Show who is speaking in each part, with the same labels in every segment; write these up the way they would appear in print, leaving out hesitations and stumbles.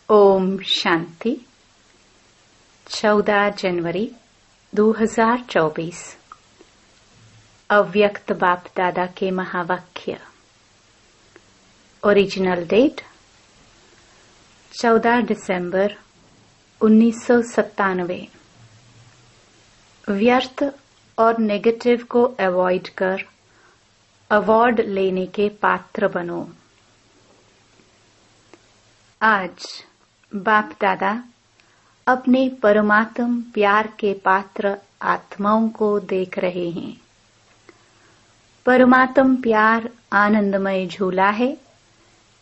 Speaker 1: ओम शांति। 14 जनवरी 2024 अव्यक्त बाप दादा के महावाक्य। ओरिजिनल डेट 14 दिसंबर 1997। व्यर्थ और नेगेटिव को अवॉइड कर अवार्ड लेने के पात्र बनो। आज बाप दादा अपने परमात्म प्यार के पात्र आत्माओं को देख रहे हैं। परमात्म प्यार आनंदमय झूला है,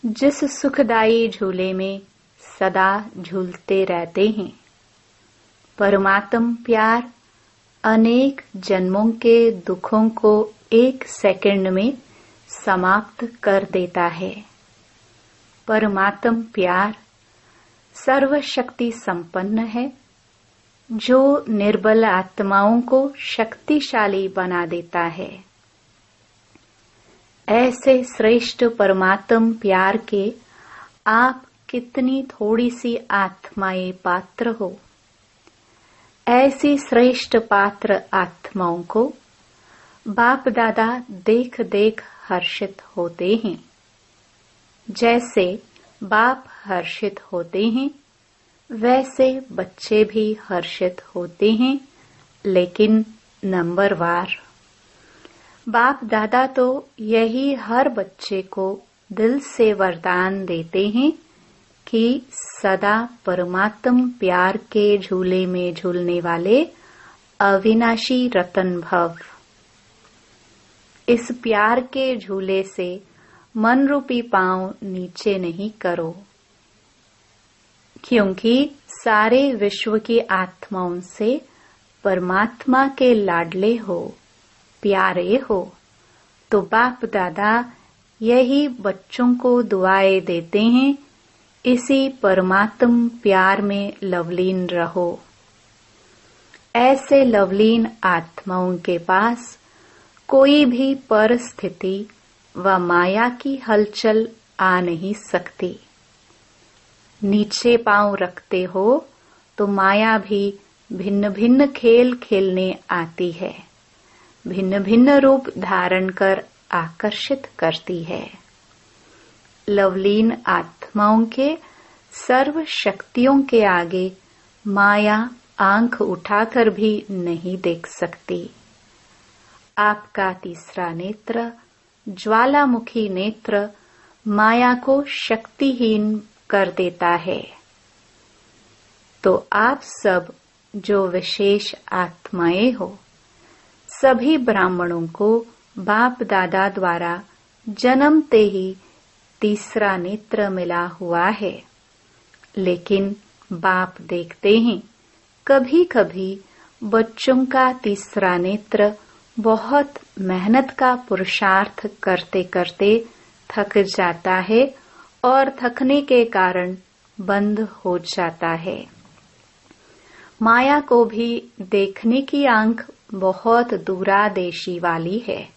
Speaker 1: जिस सुखदायी झूले में सदा झूलते रहते हैं। परमात्म प्यार अनेक जन्मों के दुखों को एक सेकंड में समाप्त कर देता है। परमात्म प्यार सर्वशक्ति संपन्न है, जो निर्बल आत्माओं को शक्तिशाली बना देता है। ऐसे श्रेष्ठ परमात्म प्यार के आप कितनी थोड़ी सी आत्माएं पात्र हो। ऐसी श्रेष्ठ पात्र आत्माओं को बाप दादा देख देख हर्षित होते हैं। जैसे बाप हर्षित होते हैं, वैसे बच्चे भी हर्षित होते हैं, लेकिन नंबरवार। बाप दादा तो यही हर बच्चे को दिल से वरदान देते हैं कि सदा परमात्म प्यार के झूले में झूलने वाले अविनाशी रतन भव। इस प्यार के झूले से मन रूपी पांव नीचे नहीं करो, क्योंकि सारे विश्व की आत्माओं से परमात्मा के लाडले हो, प्यारे हो। तो बाप दादा यही बच्चों को दुआएं देते हैं, इसी परमात्म प्यार में लवलीन रहो। ऐसे लवलीन आत्माओं के पास कोई भी परिस्थिति व माया की हलचल आ नहीं सकती। नीचे पांव रखते हो तो माया भी भिन्न भिन्न खेल खेलने आती है, भिन्न भिन्न रूप धारण कर आकर्षित करती है। लवलीन आत्माओं के सर्व शक्तियों के आगे माया आंख उठाकर भी नहीं देख सकती। आपका तीसरा नेत्र ज्वालामुखी नेत्र माया को शक्तिहीन कर देता है। तो आप सब जो विशेष आत्माएं हो, सभी ब्राह्मणों को बाप दादा द्वारा जन्मते ही तीसरा नेत्र मिला हुआ है। लेकिन बाप देखते हैं, कभी कभी बच्चों का तीसरा नेत्र बहुत मेहनत का पुरुषार्थ करते करते थक जाता है और थकने के कारण बंद हो जाता है। माया को भी देखने की आंख बहुत दूरादेशी वाली है,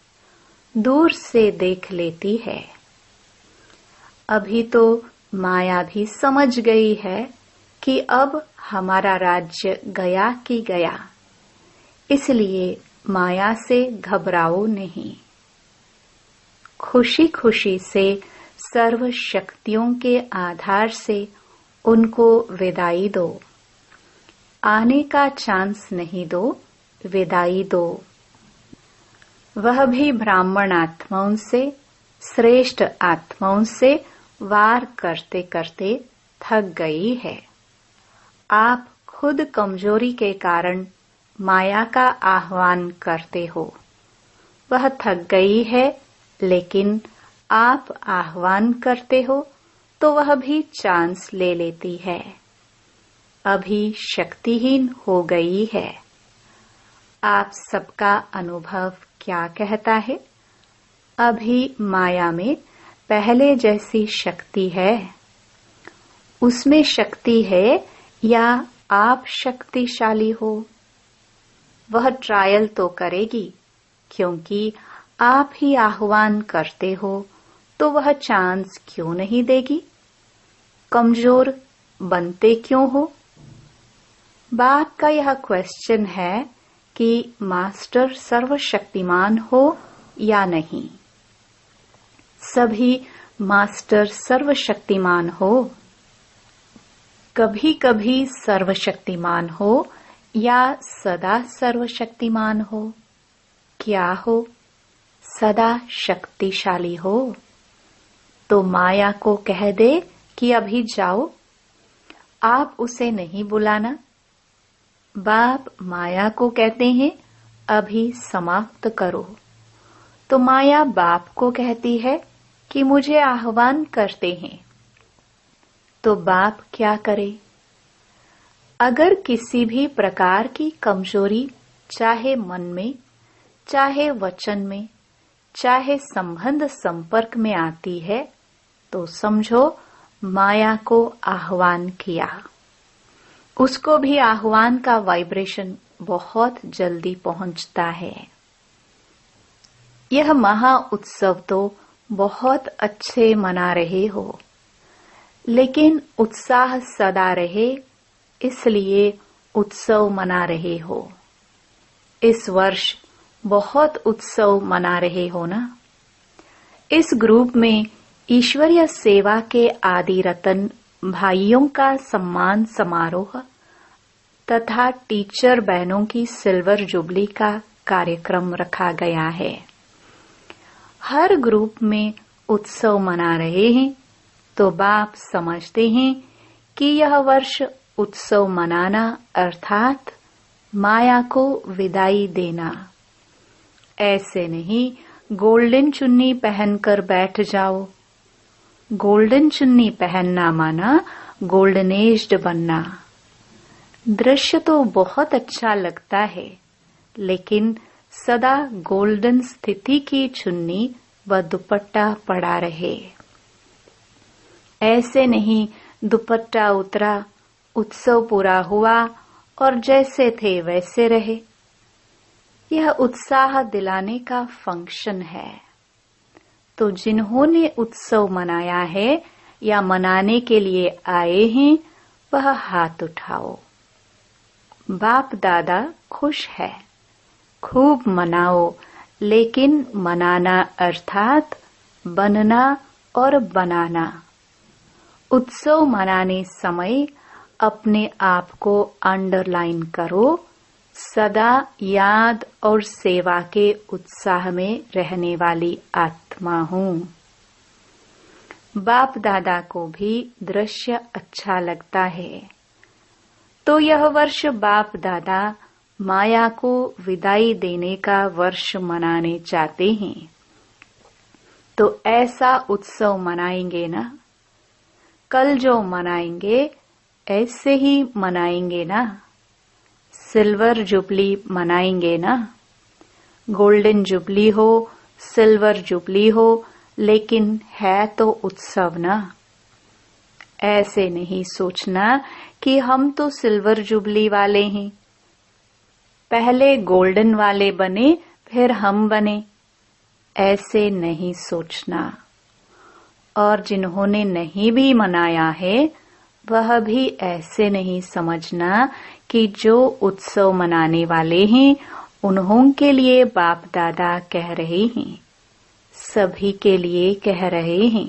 Speaker 1: दूर से देख लेती है। अभी तो माया भी समझ गई है कि अब हमारा राज्य गया कि गया, इसलिए माया से घबराओ नहीं। खुशी खुशी से सर्व शक्तियों के आधार से उनको विदाई दो। आने का चांस नहीं दो, विदाई दो। वह भी ब्राह्मण आत्माओं से, श्रेष्ठ आत्माओं से वार करते करते थक गई है। आप खुद कमजोरी के कारण माया का आह्वान करते हो। वह थक गई है, लेकिन आप आह्वान करते हो तो वह भी चांस ले लेती है। अभी शक्तिहीन हो गई है। आप सबका अनुभव क्या कहता है? अभी माया में पहले जैसी शक्ति है? उसमें शक्ति है या आप शक्तिशाली हो? वह ट्रायल तो करेगी, क्योंकि आप ही आह्वान करते हो, तो वह चांस क्यों नहीं देगी? कमजोर बनते क्यों हो? बाप का यह क्वेश्चन है कि मास्टर सर्वशक्तिमान हो या नहीं। सभी मास्टर सर्वशक्तिमान हो? कभी कभी सर्वशक्तिमान हो या सदा सर्वशक्तिमान हो? क्या हो? सदा शक्तिशाली हो? तो माया को कह दे कि अभी जाओ, आप उसे नहीं बुलाना। बाप माया को कहते हैं अभी समाप्त करो, तो माया बाप को कहती है कि मुझे आह्वान करते हैं। तो बाप क्या करे? अगर किसी भी प्रकार की कमजोरी चाहे मन में, चाहे वचन में, चाहे संबंध संपर्क में आती है, तो समझो माया को आह्वान किया। उसको भी आह्वान का वाइब्रेशन बहुत जल्दी पहुंचता है। यह महा उत्सव तो बहुत अच्छे मना रहे हो, लेकिन उत्साह सदा रहे इसलिए उत्सव मना रहे हो। इस वर्ष बहुत उत्सव मना रहे हो ना। इस ग्रुप में ईश्वरीय सेवा के आदि रतन भाइयों का सम्मान समारोह तथा टीचर बहनों की सिल्वर जुबली का कार्यक्रम रखा गया है। हर ग्रुप में उत्सव मना रहे हैं, तो बाप समझते हैं कि यह वर्ष उत्सव मनाना अर्थात माया को विदाई देना। ऐसे नहीं गोल्डन चुन्नी पहनकर बैठ जाओ। गोल्डन चुन्नी पहनना माना गोल्डनेज्ड बनना। दृश्य तो बहुत अच्छा लगता है, लेकिन सदा गोल्डन स्थिति की चुन्नी व दुपट्टा पड़ा रहे। ऐसे नहीं दुपट्टा उतरा, उत्सव पूरा हुआ और जैसे थे वैसे रहे। यह उत्साह दिलाने का फंक्शन है। तो जिन्होंने उत्सव मनाया है या मनाने के लिए आए हैं, वह हाथ उठाओ। बाप दादा खुश है, खूब मनाओ, लेकिन मनाना अर्थात बनना और बनाना। उत्सव मनाने समय अपने आप को अंडरलाइन करो, सदा याद और सेवा के उत्साह में रहने वाली आत्मा हूँ। बाप दादा को भी दृश्य अच्छा लगता है, तो यह वर्ष बाप दादा माया को विदाई देने का वर्ष मनाने चाहते हैं। तो ऐसा उत्सव मनाएंगे ना। कल जो मनाएंगे ऐसे ही मनाएंगे ना। सिल्वर जुबली मनाएंगे ना। गोल्डन जुबली हो, सिल्वर जुबली हो, लेकिन है तो उत्सव ना। ऐसे नहीं सोचना कि हम तो सिल्वर जुबली वाले हैं, पहले गोल्डन वाले बने फिर हम बने। ऐसे नहीं सोचना। और जिन्होंने नहीं भी मनाया है, वह भी ऐसे नहीं समझना कि जो उत्सव मनाने वाले हैं उन्हों के लिए बाप दादा कह रहे हैं। सभी के लिए कह रहे हैं।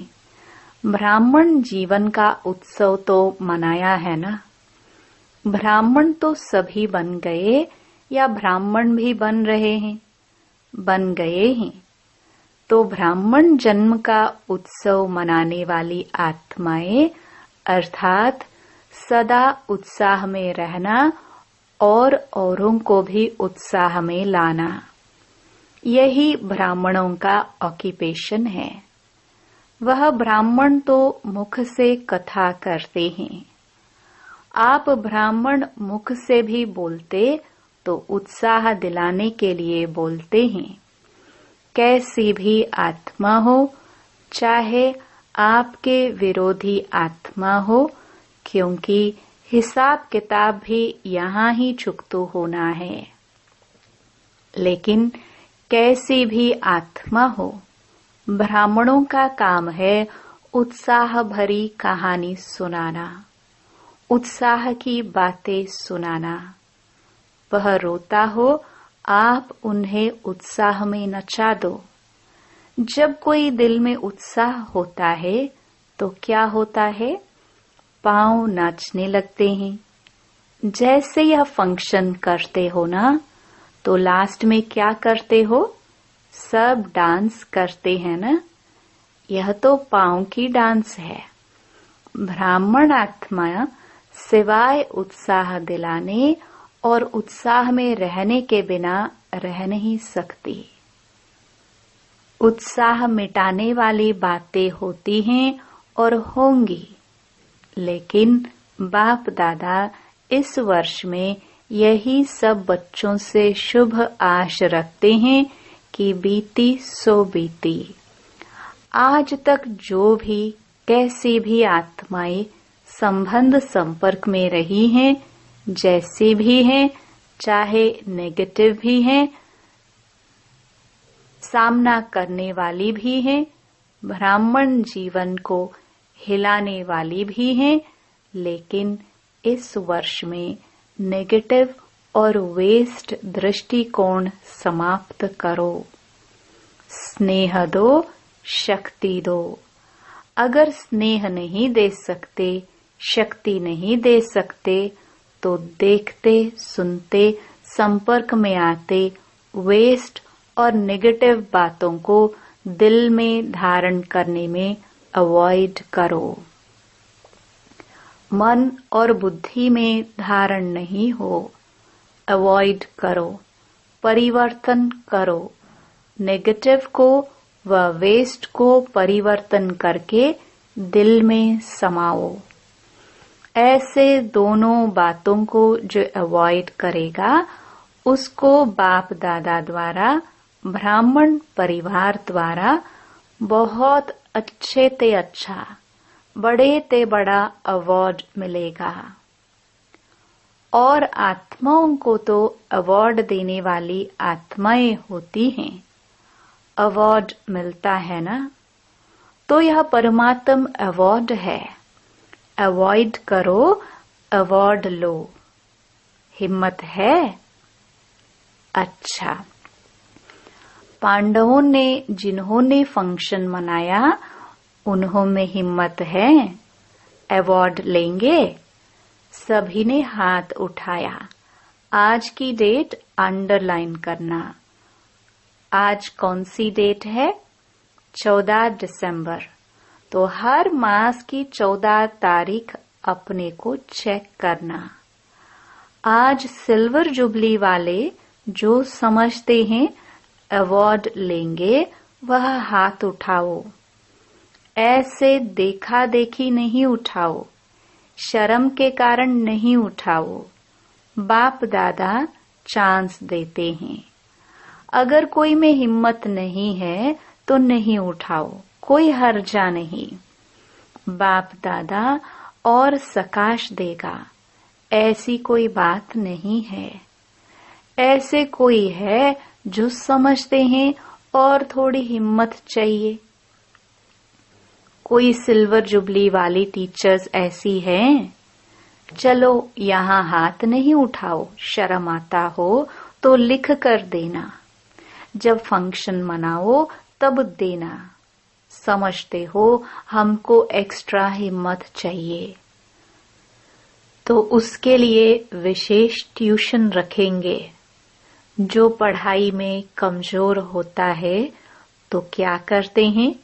Speaker 1: ब्राह्मण जीवन का उत्सव तो मनाया है ना। ब्राह्मण तो सभी बन गए या ब्राह्मण भी बन रहे हैं? बन गए हैं। तो ब्राह्मण जन्म का उत्सव मनाने वाली आत्माएं अर्थात सदा उत्साह में रहना और औरों को भी उत्साह में लाना, यही ब्राह्मणों का ऑक्यूपेशन है। वह ब्राह्मण तो मुख से कथा करते हैं। आप ब्राह्मण मुख से भी बोलते तो उत्साह दिलाने के लिए बोलते हैं। कैसी भी आत्मा हो, चाहे आपके विरोधी आत्मा हो, क्योंकि हिसाब किताब भी यहाँ ही चुकतो होना है। लेकिन कैसी भी आत्मा हो, ब्राह्मणों का काम है उत्साह भरी कहानी सुनाना, उत्साह की बातें सुनाना। वह रोता हो, आप उन्हें उत्साह में नचा दो। जब कोई दिल में उत्साह होता है तो क्या होता है? पांव नाचने लगते हैं। जैसे यह फंक्शन करते हो ना, तो लास्ट में क्या करते हो? सब डांस करते हैं ना। यह तो पांव की डांस है। ब्राह्मण आत्मा सिवाय उत्साह दिलाने और उत्साह में रहने के बिना रह नहीं सकती। उत्साह मिटाने वाली बातें होती हैं और होंगी, लेकिन बाप दादा इस वर्ष में यही सब बच्चों से शुभ आश रखते हैं कि बीती सो बीती। आज तक जो भी कैसी भी आत्माएं संबंध संपर्क में रही हैं, जैसी भी हैं, चाहे नेगेटिव भी हैं, सामना करने वाली भी हैं, ब्राह्मण जीवन को हिलाने वाली भी हैं, लेकिन इस वर्ष में नेगेटिव और वेस्ट दृष्टिकोण समाप्त करो। स्नेह दो, शक्ति दो। अगर स्नेह नहीं दे सकते, शक्ति नहीं दे सकते, तो देखते सुनते संपर्क में आते वेस्ट और नेगेटिव बातों को दिल में धारण करने में अवॉइड करो। मन और बुद्धि में धारण नहीं हो, अवॉइड करो, परिवर्तन करो। नेगेटिव को व वेस्ट को परिवर्तन करके दिल में समाओ। ऐसे दोनों बातों को जो अवॉइड करेगा, उसको बाप दादा द्वारा, ब्राह्मण परिवार द्वारा बहुत अच्छे ते अच्छा, बड़े ते बड़ा अवार्ड मिलेगा। और आत्माओं को तो अवार्ड देने वाली आत्माएं होती हैं। अवार्ड मिलता है ना, तो यह परमात्म अवार्ड है। अवॉइड करो, अवार्ड लो। हिम्मत है? अच्छा। पांडवों ने जिन्होंने फंक्शन मनाया, उन्होंने हिम्मत है? अवार्ड लेंगे? सभी ने हाथ उठाया। आज की डेट अंडरलाइन करना। आज कौन सी डेट है? 14 दिसंबर। तो हर मास की 14 तारीख अपने को चेक करना। आज सिल्वर जुबली वाले जो समझते हैं अवार्ड लेंगे, वह हाथ उठाओ। ऐसे देखा देखी नहीं उठाओ, शर्म के कारण नहीं उठाओ। बाप दादा चांस देते हैं। अगर कोई में हिम्मत नहीं है तो नहीं उठाओ, कोई हर्जा नहीं। बाप दादा और सकाश देगा, ऐसी कोई बात नहीं है। ऐसे कोई है जो समझते हैं और थोड़ी हिम्मत चाहिए। कोई सिल्वर जुबली वाली टीचर्स ऐसी हैं? चलो यहाँ हाथ नहीं उठाओ, शर्म आता हो तो लिख कर देना। जब फंक्शन मनाओ तब देना। समझते हो हमको एक्स्ट्रा हिम्मत चाहिए, तो उसके लिए विशेष ट्यूशन रखेंगे। जो पढ़ाई में कमजोर होता है तो क्या करते हैं?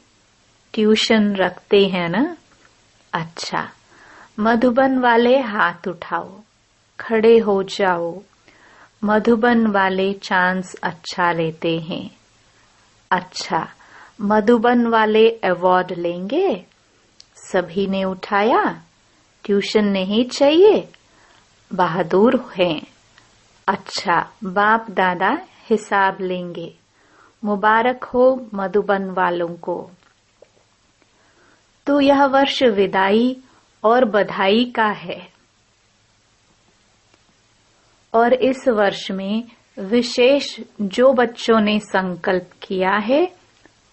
Speaker 1: ट्यूशन रखते हैं ना। अच्छा, मधुबन वाले हाथ उठाओ, खड़े हो जाओ। मधुबन वाले चांस अच्छा लेते हैं। अच्छा, मधुबन वाले अवार्ड लेंगे? सभी ने उठाया। ट्यूशन नहीं चाहिए? बहादुर हैं। अच्छा, बाप दादा हिसाब लेंगे। मुबारक हो मधुबन वालों को। तो यह वर्ष विदाई और बधाई का है। और इस वर्ष में विशेष जो बच्चों ने संकल्प किया है,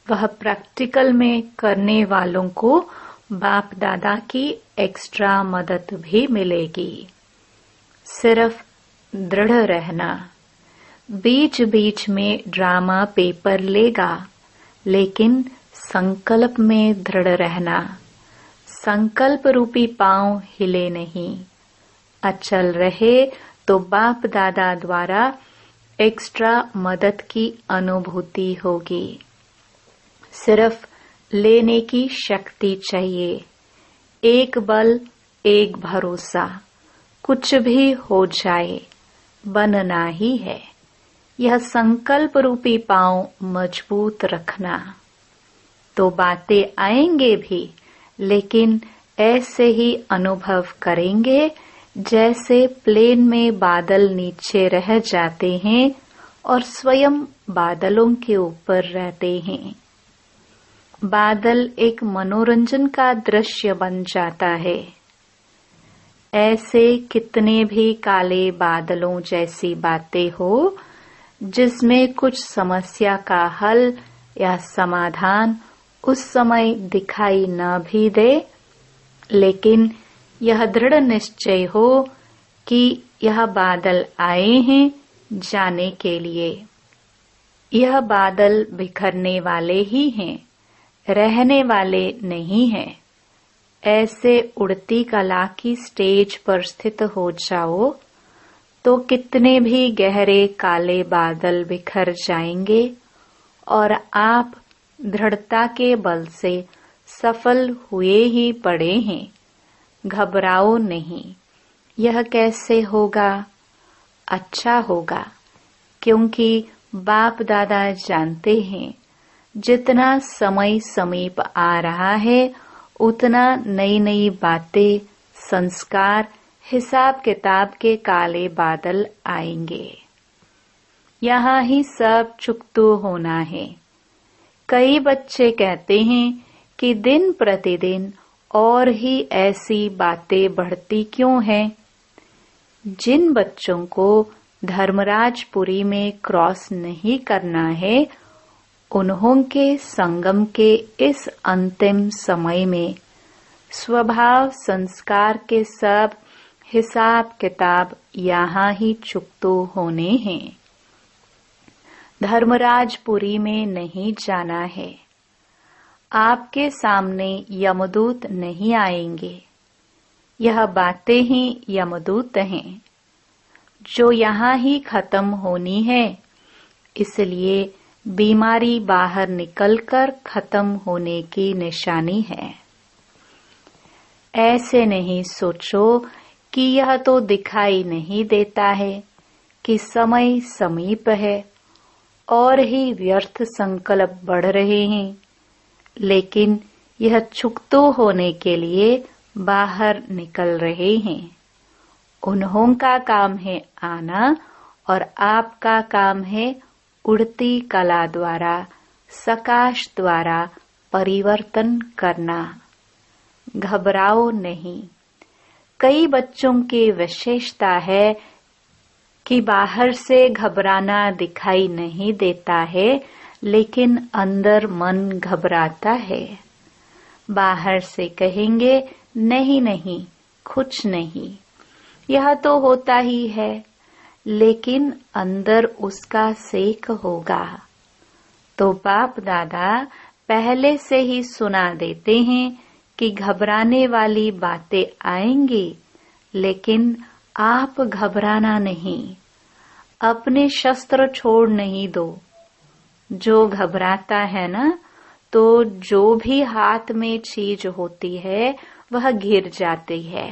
Speaker 1: वह प्रैक्टिकल में करने वालों को बाप दादा की एक्स्ट्रा मदद भी मिलेगी। सिर्फ दृढ़ रहना। बीच बीच में ड्रामा पेपर लेगा, लेकिन संकल्प में दृढ़ रहना। संकल्प रूपी पांव हिले नहीं, अचल रहे तो बाप दादा द्वारा एक्स्ट्रा मदद की अनुभूति होगी। सिर्फ लेने की शक्ति चाहिए। एक बल, एक भरोसा। कुछ भी हो जाए, बनना ही है। यह संकल्प रूपी पांव मजबूत रखना। तो बातें आएंगे भी, लेकिन ऐसे ही अनुभव करेंगे जैसे प्लेन में बादल नीचे रह जाते हैं और स्वयं बादलों के ऊपर रहते हैं। बादल एक मनोरंजन का दृश्य बन जाता है। ऐसे कितने भी काले बादलों जैसी बातें हो, जिसमें कुछ समस्या का हल या समाधान उस समय दिखाई न भी दे, लेकिन यह दृढ़ निश्चय हो कि यह बादल आए हैं जाने के लिए। यह बादल बिखरने वाले ही हैं, रहने वाले नहीं हैं। ऐसे उड़ती कला की स्टेज पर स्थित हो जाओ तो कितने भी गहरे काले बादल बिखर जाएंगे और आप दृढ़ता के बल से सफल हुए ही पड़े हैं। घबराओ नहीं। यह कैसे होगा? अच्छा होगा, क्योंकि बाप दादा जानते हैं जितना समय समीप आ रहा है उतना नई नई बातें, संस्कार, हिसाब किताब के काले बादल आएंगे। यहाँ ही सब चुकतो होना है। कई बच्चे कहते हैं कि दिन प्रतिदिन और ही ऐसी बातें बढ़ती क्यों हैं? जिन बच्चों को धर्मराजपुरी में क्रॉस नहीं करना है, उन्हों के संगम के इस अंतिम समय में स्वभाव संस्कार के सब हिसाब किताब यहाँ ही चुकतो होने हैं। धर्मराजपुरी में नहीं जाना है। आपके सामने यमदूत नहीं आएंगे। यह बातें ही यमदूत हैं, जो यहाँ ही खत्म होनी है। इसलिए बीमारी बाहर निकलकर खत्म होने की निशानी है। ऐसे नहीं सोचो कि यह तो दिखाई नहीं देता है कि समय समीप है और ही व्यर्थ संकल्प बढ़ रहे हैं, लेकिन यह चुकतो होने के लिए बाहर निकल रहे हैं। उन्हों का काम है आना और आपका काम है उड़ती कला द्वारा, सकाश द्वारा परिवर्तन करना। घबराओ नहीं। कई बच्चों की विशेषता है कि बाहर से घबराना दिखाई नहीं देता है, लेकिन अंदर मन घबराता है। बाहर से कहेंगे नहीं नहीं, कुछ नहीं, यह तो होता ही है, लेकिन अंदर उसका सेक होगा। तो बाप दादा पहले से ही सुना देते हैं कि घबराने वाली बातें आएंगी, लेकिन आप घबराना नहीं। अपने शस्त्र छोड़ नहीं दो। जो घबराता है ना, तो जो भी हाथ में चीज होती है वह गिर जाती है।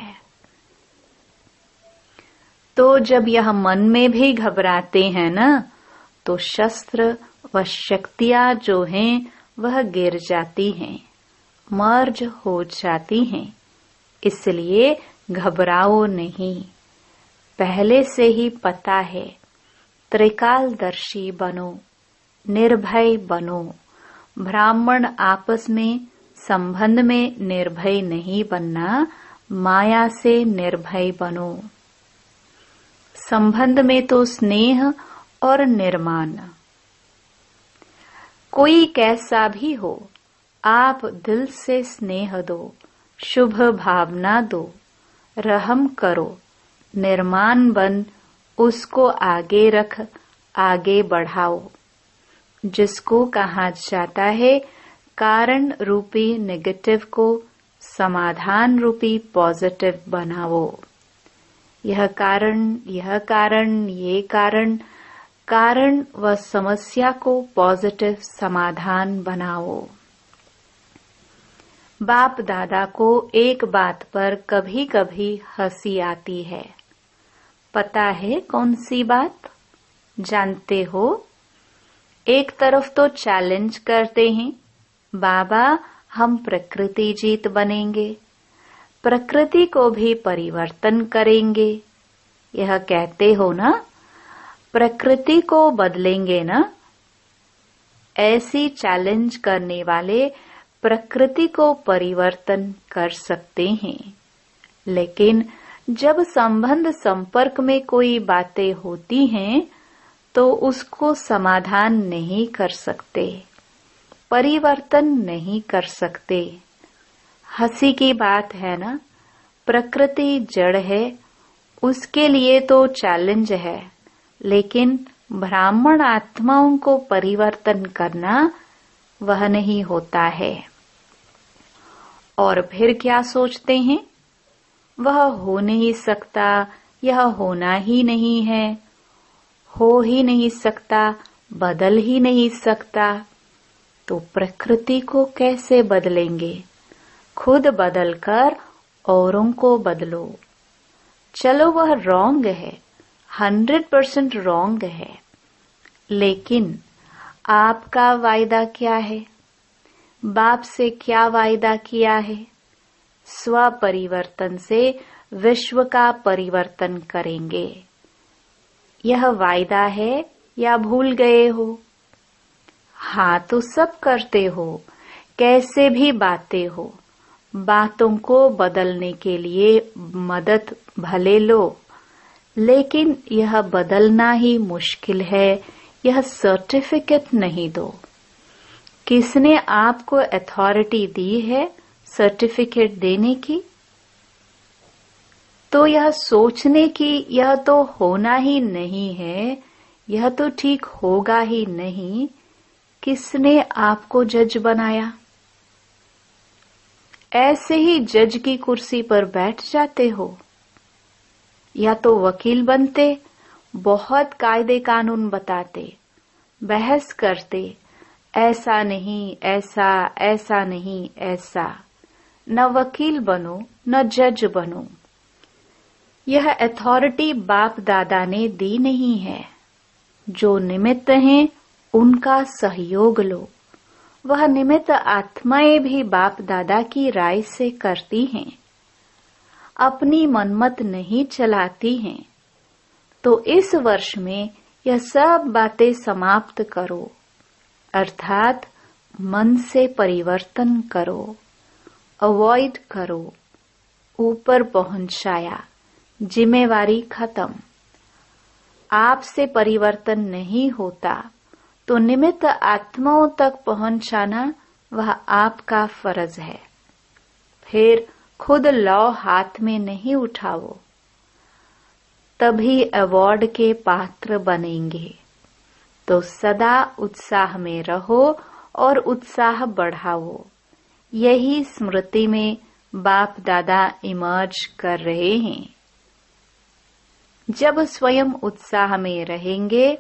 Speaker 1: तो जब यह मन में भी घबराते हैं ना, तो शस्त्र व शक्तियां जो हैं वह गिर जाती हैं, मर्ज हो जाती हैं। इसलिए घबराओ नहीं। पहले से ही पता है। त्रिकालदर्शी बनो, निर्भय बनो। ब्राह्मण आपस में संबंध में निर्भय नहीं बनना, माया से निर्भय बनो। संबंध में तो स्नेह और निर्माण। कोई कैसा भी हो, आप दिल से स्नेह दो, शुभ भावना दो, रहम करो, निर्माण बन उसको आगे रख, आगे बढ़ाओ। जिसको कहा जाता है कारण रूपी नेगेटिव को समाधान रूपी पॉजिटिव बनाओ। यह कारण, यह कारण, ये कारण, कारण व समस्या को पॉजिटिव समाधान बनाओ। बाप दादा को एक बात पर कभी कभी हंसी आती है। पता है कौन सी बात? जानते हो? एक तरफ तो चैलेंज करते हैं, बाबा हम प्रकृति जीत बनेंगे, प्रकृति को भी परिवर्तन करेंगे। यह कहते हो ना, प्रकृति को बदलेंगे ना। ऐसी चैलेंज करने वाले प्रकृति को परिवर्तन कर सकते हैं, लेकिन जब संबंध संपर्क में कोई बातें होती हैं तो उसको समाधान नहीं कर सकते, परिवर्तन नहीं कर सकते। हंसी की बात है ना, प्रकृति जड़ है, उसके लिए तो चैलेंज है, लेकिन ब्राह्मण आत्माओं को परिवर्तन करना वह नहीं होता है। और फिर क्या सोचते हैं? वह हो नहीं सकता, यह होना ही नहीं है, हो ही नहीं सकता, बदल ही नहीं सकता। तो प्रकृति को कैसे बदलेंगे? खुद बदलकर औरों को बदलो। चलो वह रॉन्ग है, 100% रॉन्ग है, लेकिन आपका वायदा क्या है? बाप से क्या वायदा किया है? स्व परिवर्तन से विश्व का परिवर्तन करेंगे। यह वायदा है या भूल गए हो? हाँ तो सब करते हो, कैसे भी बातें हो, बातों को बदलने के लिए मदद भले लो, लेकिन यह बदलना ही मुश्किल है। यह सर्टिफिकेट नहीं दो। किसने आपको अथॉरिटी दी है सर्टिफिकेट देने की? तो यह सोचने की यह तो होना ही नहीं है, यह तो ठीक होगा ही नहीं, किसने आपको जज बनाया? ऐसे ही जज की कुर्सी पर बैठ जाते हो, या तो वकील बनते, बहुत कायदे कानून बताते, बहस करते, ऐसा नहीं ऐसा, ऐसा नहीं ऐसा। न वकील बनो न जज बनो। यह अथॉरिटी बाप दादा ने दी नहीं है। जो निमित्त हैं उनका सहयोग लो। वह निमित्त आत्माएं भी बाप दादा की राय से करती हैं, अपनी मनमत नहीं चलाती हैं। तो इस वर्ष में यह सब बातें समाप्त करो, अर्थात मन से परिवर्तन करो, अवॉइड करो, ऊपर पहुंचाया, जिम्मेवारी खत्म। आपसे परिवर्तन नहीं होता तो निमित्त आत्माओं तक पहुंचाना वह आपका फर्ज है। फिर खुद लौ हाथ में नहीं उठाओ, तभी अवार्ड के पात्र बनेंगे। तो सदा उत्साह में रहो और उत्साह बढ़ाओ। यही स्मृति में बाप दादा इमर्ज कर रहे हैं। जब स्वयं उत्साह में रहेंगे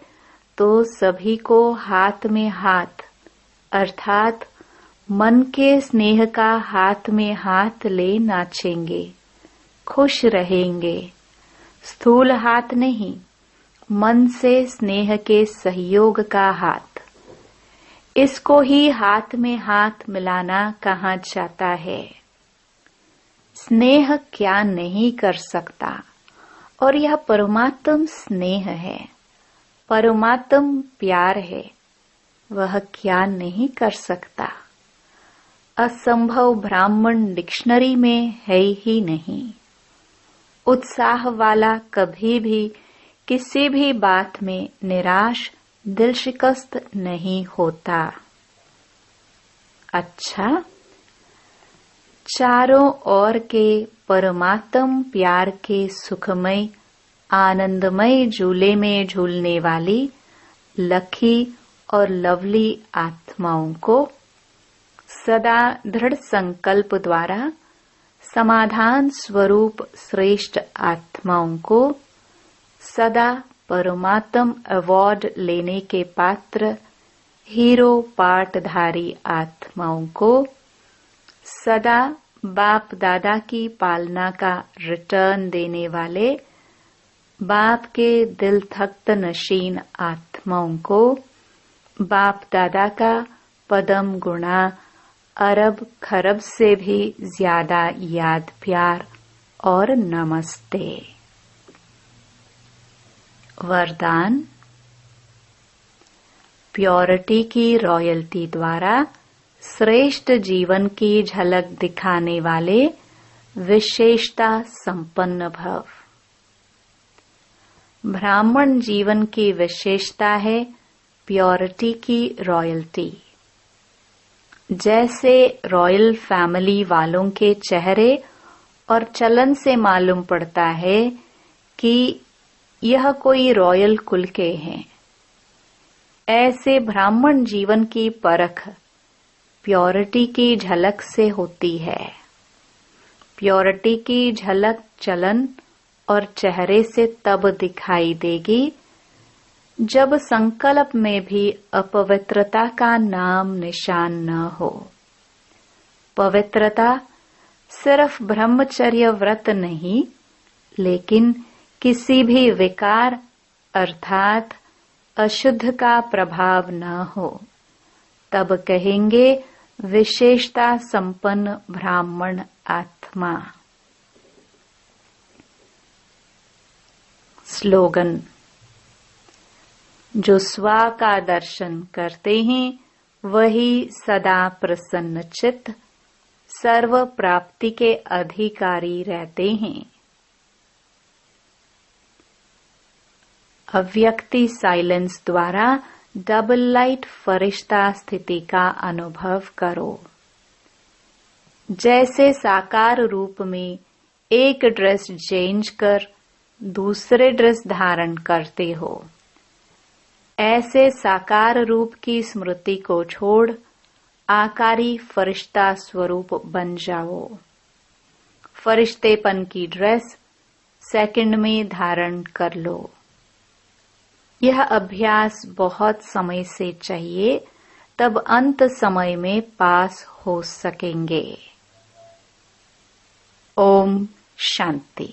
Speaker 1: तो सभी को हाथ में हाथ, अर्थात मन के स्नेह का हाथ में हाथ ले नाचेंगे, खुश रहेंगे। स्थूल हाथ नहीं, मन से स्नेह के सहयोग का हाथ। इसको ही हाथ में हाथ मिलाना कहा जाता है। स्नेह क्या नहीं कर सकता, और यह परमात्म स्नेह है, परमात्म प्यार है। वह क्या नहीं कर सकता। असंभव ब्राह्मण डिक्शनरी में है ही नहीं। उत्साह वाला कभी भी किसी भी बात में निराश, दिल शिकस्त नहीं होता। अच्छा, चारों ओर के परमात्म प्यार के सुखमय आनंदमय झूले में झूलने वाली लकी और लवली आत्माओं को सदा दृढ़ संकल्प द्वारा समाधान स्वरूप श्रेष्ठ आत्माओं को सदा परमात्म अवार्ड लेने के पात्र हीरो पाठधारी आत्माओं को सदा बाप दादा की पालना का रिटर्न देने वाले बाप के दिल थक्त नशीन आत्माओं को बाप दादा का पदम गुणा अरब खरब से भी ज्यादा याद प्यार और नमस्ते। वरदान। प्योरिटी की रॉयल्टी द्वारा श्रेष्ठ जीवन की झलक दिखाने वाले विशेषता संपन्न भव। ब्राह्मण जीवन की विशेषता है प्योरिटी की रॉयल्टी। जैसे रॉयल फैमिली वालों के चेहरे और चलन से मालूम पड़ता है कि यह कोई रॉयल कुल के हैं, ऐसे ब्राह्मण जीवन की परख प्योरिटी की झलक से होती है। प्योरिटी की झलक चलन और चेहरे से तब दिखाई देगी जब संकल्प में भी अपवित्रता का नाम निशान न हो। पवित्रता सिर्फ ब्रह्मचर्य व्रत नहीं, लेकिन किसी भी विकार अर्थात अशुद्ध का प्रभाव न हो, तब कहेंगे विशेषता संपन्न ब्राह्मण आत्मा। स्लोगन। जो स्व का दर्शन करते हैं वही सदा प्रसन्न चित्त सर्व प्राप्ति के अधिकारी रहते हैं। अव्यक्ति साइलेंस द्वारा डबल लाइट फरिश्ता स्थिति का अनुभव करो। जैसे साकार रूप में एक ड्रेस चेंज कर दूसरे ड्रेस धारण करते हो, ऐसे साकार रूप की स्मृति को छोड़ आकारी फरिश्ता स्वरूप बन जाओ। फरिश्तेपन की ड्रेस सेकंड में धारण कर लो। यह अभ्यास बहुत समय से चाहिए, तब अंत समय में पास हो सकेंगे। ओम शांति।